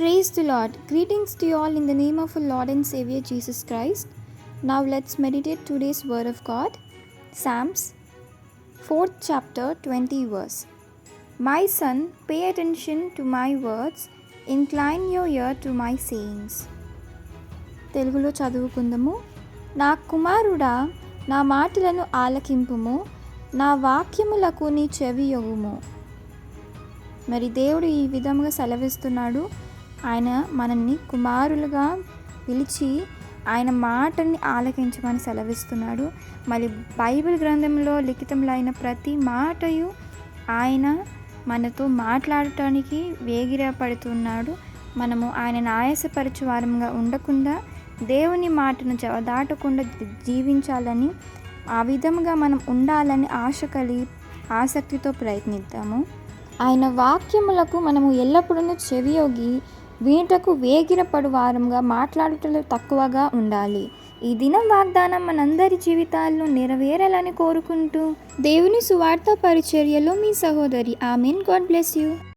Praise the Lord. Greetings to you all in the name of our Lord and Savior Jesus Christ. Now let's meditate today's word of God. Psalms 4th chapter 20 verse. My son, pay attention to my words. Incline your ear to my sayings. తెలుగులో చదువుకుందాము. నా కుమారుడా, నా మాటలను ఆలకింపుము, నా వాక్యములకు నీ చెవియొగ్గుము. మరి దేవుడు ఈ విధంగా సెలవిస్తున్నాడు. ఆయన మనల్ని కుమారులుగా పిలిచి ఆయన మాటని ఆలకించమని సెలవిస్తున్నాడు. మరి బైబిల్ గ్రంథంలో లిఖితంలో అయిన ప్రతి మాటయు ఆయన మనతో మాట్లాడటానికి వేగిరపడుతున్నాడు. మనము ఆయనను ఆయాసపరచు వారంగా ఉండకుండా దేవుని మాటను జవదాటకుండా జీవించాలని, ఆ విధంగా మనం ఉండాలని ఆశ కలిగి ఆసక్తితో ప్రయత్నిద్దాము. ఆయన వాక్యములకు మనము ఎల్లప్పుడూ చెవియొగ్గి వినుటకు వేగిరపడు వారంగా, మాట్లాడుటలో తక్కువగా ఉండాలి. ఈ దినం వాగ్దానం మనందరి జీవితాల్లో నెరవేరాలని కోరుకుంటూ దేవుని సువార్త పరిచర్యలో మీ సహోదరి. ఆమెన్. God bless you.